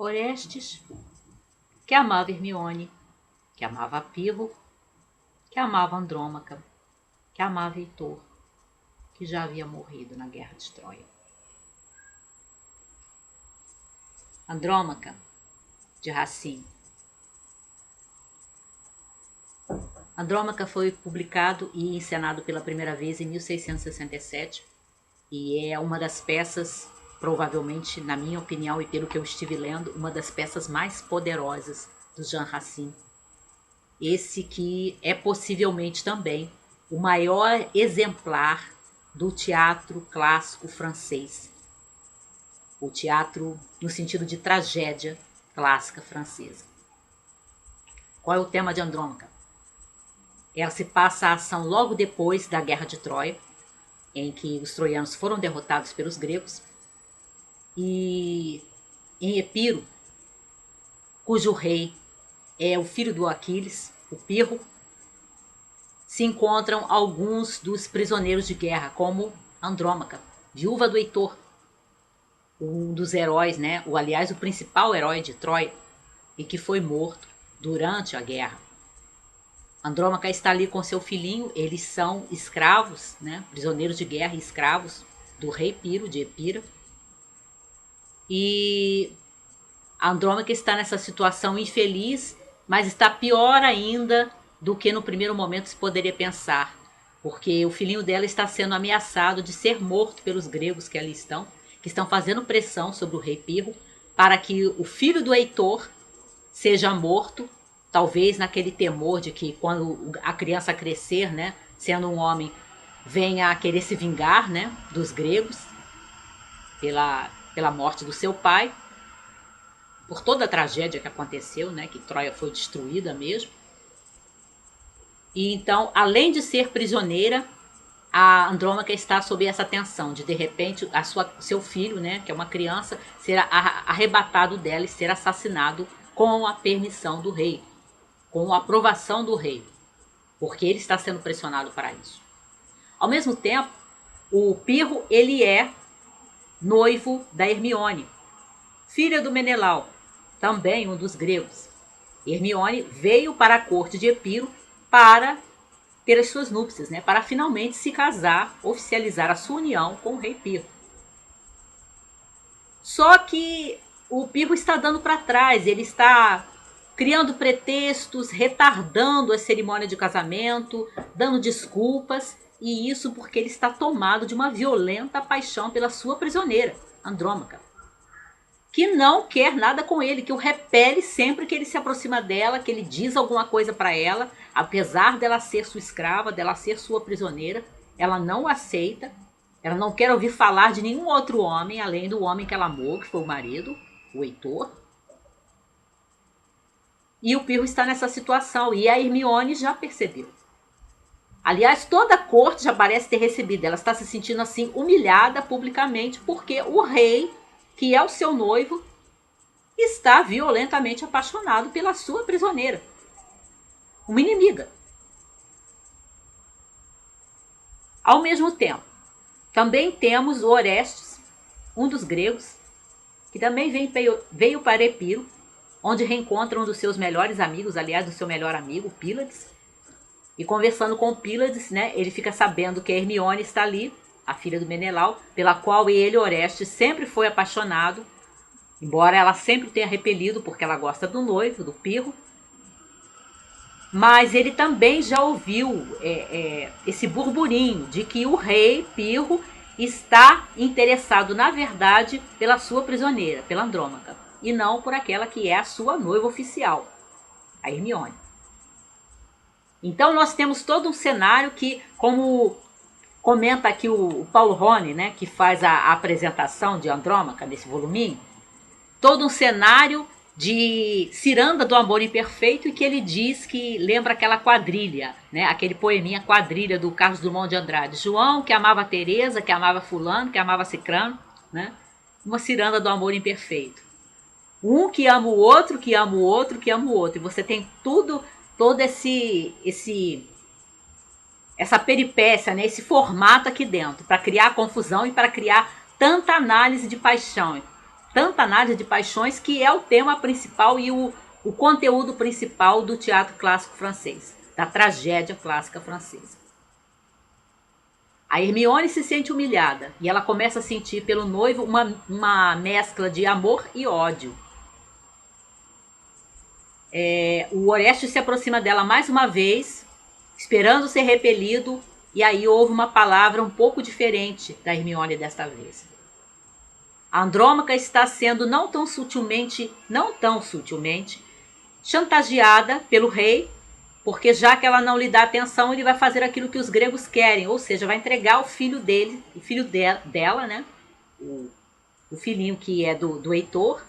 Orestes, que amava Hermione, que amava Pirro, que amava Andrômaca, que amava Heitor, que já havia morrido na guerra de Troia. Andrômaca, de Racine. Andrômaca foi publicado e encenado pela primeira vez em 1667 e é uma das peças, provavelmente, na minha opinião e pelo que eu estive lendo, uma das peças mais poderosas do Jean Racine. Esse que é possivelmente também o maior exemplar do teatro clássico francês. O teatro no sentido de tragédia clássica francesa. Qual é o tema de Andrômaca? Ela se passa a ação logo depois da Guerra de Troia, em que os troianos foram derrotados pelos gregos, e em Epiro, cujo rei é o filho do Aquiles, o Pirro, se encontram alguns dos prisioneiros de guerra, como Andrômaca, viúva do Heitor, um dos heróis, né? Aliás, o principal herói de Troia, e que foi morto durante a guerra. Andrômaca está ali com seu filhinho, eles são escravos, né? Prisioneiros de guerra e escravos do rei Piro, de Epira. E a Andrômaca está nessa situação infeliz, mas está pior ainda do que no primeiro momento se poderia pensar, porque o filhinho dela está sendo ameaçado de ser morto pelos gregos que ali estão, que estão fazendo pressão sobre o rei Pirro para que o filho do Heitor seja morto, talvez naquele temor de que quando a criança crescer, né, sendo um homem, venha a querer se vingar, né, dos gregos pela morte do seu pai, por toda a tragédia que aconteceu, né, que Troia foi destruída mesmo. E então, além de ser prisioneira, a Andrômaca está sob essa tensão de repente, seu filho, né, que é uma criança, ser arrebatado dela e ser assassinado com a permissão do rei, com a aprovação do rei, porque ele está sendo pressionado para isso. Ao mesmo tempo, o Pirro, ele é noivo da Hermione, filha do Menelau, também um dos gregos. Hermione veio para a corte de Epiro para ter as suas núpcias, né, para finalmente se casar, oficializar a sua união com o rei Pirro. Só que o Pirro está dando para trás, ele está criando pretextos, retardando a cerimônia de casamento, dando desculpas, e isso porque ele está tomado de uma violenta paixão pela sua prisioneira, Andrômaca, que não quer nada com ele, que o repele sempre que ele se aproxima dela, que ele diz alguma coisa para ela, apesar dela ser sua escrava, dela ser sua prisioneira, ela não o aceita, ela não quer ouvir falar de nenhum outro homem, além do homem que ela amou, que foi o marido, o Heitor. E o Pirro está nessa situação, e a Hermione já percebeu. Aliás, toda a corte já parece ter recebido, ela está se sentindo assim humilhada publicamente, porque o rei, que é o seu noivo, está violentamente apaixonado pela sua prisioneira, uma inimiga. Ao mesmo tempo, também temos o Orestes, um dos gregos, que também veio para Epiro, onde reencontra um dos seus melhores amigos, aliás, do seu melhor amigo, Pílades. E conversando com Pílades, né, ele fica sabendo que a Hermione está ali, a filha do Menelau, pela qual ele, Orestes, sempre foi apaixonado, embora ela sempre tenha repelido, porque ela gosta do noivo, do Pirro. Mas ele também já ouviu esse burburinho de que o rei Pirro está interessado, na verdade, pela sua prisioneira, pela Andrômaca, e não por aquela que é a sua noiva oficial, a Hermione. Então nós temos todo um cenário que, como comenta aqui o Paulo Rony, né, que faz a apresentação de Andrômaca nesse voluminho, todo um cenário de Ciranda do Amor Imperfeito, e que ele diz que lembra aquela quadrilha, né? Aquele poeminha Quadrilha do Carlos Drummond de Andrade. João que amava Teresa, que amava fulano, que amava cicrano, né? Uma Ciranda do Amor Imperfeito. Um que ama o outro, que ama o outro, que ama o outro. E você tem todo essa peripécia, né? Esse formato aqui dentro, para criar confusão e para criar tanta análise de paixão. tanta análise de paixões, que é o tema principal e o conteúdo principal do teatro clássico francês, da tragédia clássica francesa. A Hermione se sente humilhada e ela começa a sentir pelo noivo uma mescla de amor e ódio. O Orestes se aproxima dela mais uma vez, esperando ser repelido, e aí houve uma palavra um pouco diferente da Hermione desta vez. A Andrômaca está sendo não tão sutilmente, chantageada pelo rei, porque já que ela não lhe dá atenção, ele vai fazer aquilo que os gregos querem, ou seja, vai entregar o filho dele, o filho dela, né? O filhinho que é do Heitor,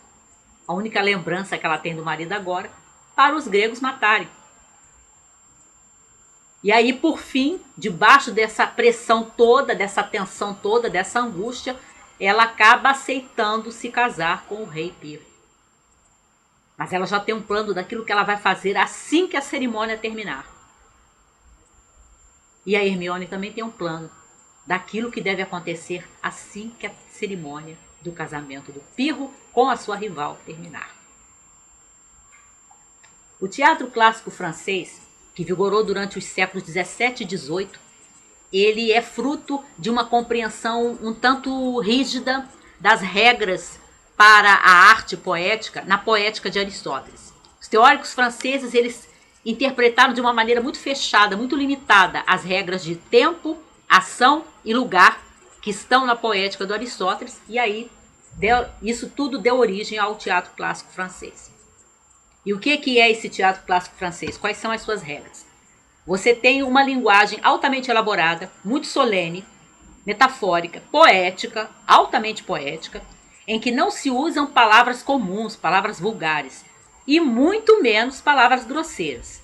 a única lembrança que ela tem do marido agora, para os gregos matarem. E aí, por fim, debaixo dessa pressão toda, dessa tensão toda, dessa angústia, ela acaba aceitando se casar com o rei Pirro. Mas ela já tem um plano daquilo que ela vai fazer assim que a cerimônia terminar. E a Hermione também tem um plano daquilo que deve acontecer assim que a cerimônia do casamento do Pirro com a sua rival terminar. O teatro clássico francês, que vigorou durante os séculos 17 e 18, ele é fruto de uma compreensão um tanto rígida das regras para a arte poética na poética de Aristóteles. Os teóricos franceses, eles interpretaram de uma maneira muito fechada, muito limitada, as regras de tempo, ação e lugar que estão na poética do Aristóteles, e aí isso tudo deu origem ao teatro clássico francês. E o que é esse teatro clássico francês? Quais são as suas regras? Você tem uma linguagem altamente elaborada, muito solene, metafórica, poética, altamente poética, em que não se usam palavras comuns, palavras vulgares, e muito menos palavras grosseiras.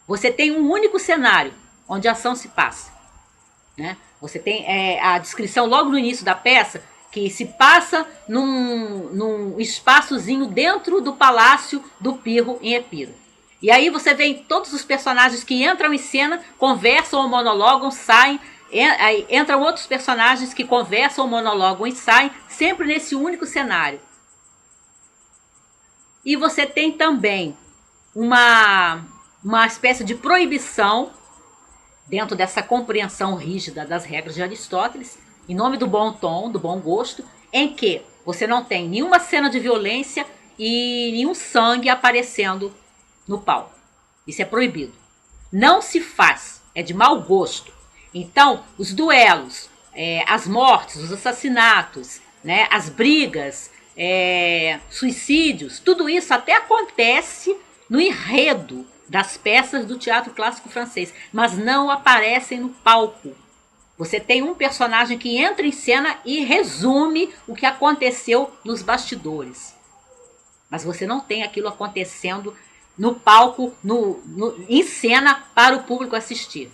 Você tem um único cenário onde a ação se passa, né? Você tem a descrição logo no início da peça, que se passa num espaçozinho dentro do palácio do Pirro em Epiro. E aí você vê todos os personagens que entram em cena, conversam ou monologam, saem. Aí entram outros personagens que conversam ou monologam e saem, sempre nesse único cenário. E você tem também uma espécie de proibição, dentro dessa compreensão rígida das regras de Aristóteles, em nome do bom tom, do bom gosto, em que você não tem nenhuma cena de violência e nenhum sangue aparecendo no palco. Isso é proibido. Não se faz, é de mau gosto. Então, os duelos, as mortes, os assassinatos, né, as brigas, suicídios, tudo isso até acontece no enredo das peças do teatro clássico francês, mas não aparecem no palco. Você tem um personagem que entra em cena e resume o que aconteceu nos bastidores. Mas você não tem aquilo acontecendo no palco, em cena, para o público assistir.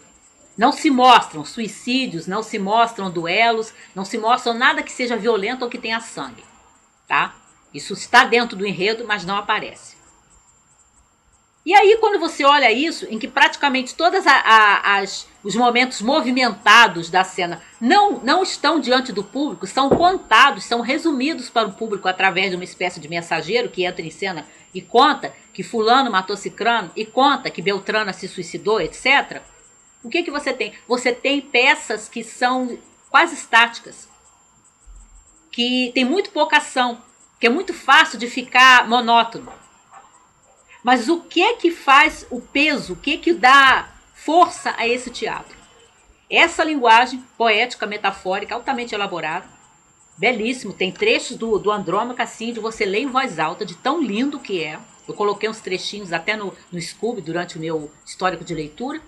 Não se mostram suicídios, não se mostram duelos, não se mostram nada que seja violento ou que tenha sangue. Tá? Isso está dentro do enredo, mas não aparece. E aí, quando você olha isso, em que praticamente todos os momentos movimentados da cena não estão diante do público, são contados, são resumidos para o público através de uma espécie de mensageiro que entra em cena e conta que fulano matou cicrano, e conta que Beltrana se suicidou, etc. O que você tem? Você tem peças que são quase estáticas, que tem muito pouca ação, que é muito fácil de ficar monótono. Mas o que faz o peso, o que dá força a esse teatro? Essa linguagem poética, metafórica, altamente elaborada, belíssimo, tem trechos do Andrômaca, assim, de você ler em voz alta, de tão lindo que é. Eu coloquei uns trechinhos até no Scooby durante o meu histórico de leitura.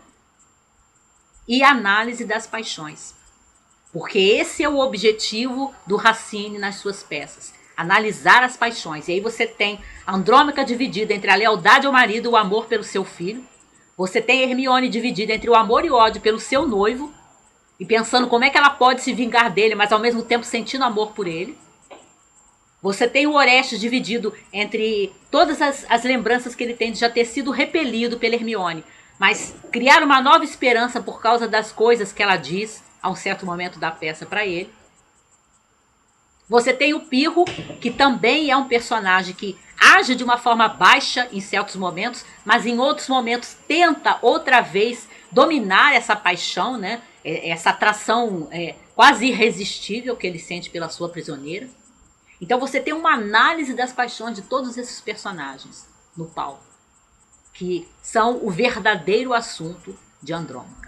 E análise das paixões. Porque esse é o objetivo do Racine nas suas peças. Analisar as paixões. E aí você tem a Andrômaca dividida entre a lealdade ao marido e o amor pelo seu filho. Você tem a Hermione dividida entre o amor e o ódio pelo seu noivo. E pensando como é que ela pode se vingar dele, mas ao mesmo tempo sentindo amor por ele. Você tem o Orestes dividido entre todas as lembranças que ele tem de já ter sido repelido pela Hermione. Mas criar uma nova esperança por causa das coisas que ela diz a um certo momento da peça para ele. Você tem o Pirro, que também é um personagem que age de uma forma baixa em certos momentos, mas em outros momentos tenta outra vez dominar essa paixão, né? Essa atração quase irresistível que ele sente pela sua prisioneira. Então você tem uma análise das paixões de todos esses personagens no palco, que são o verdadeiro assunto de Andrômaca.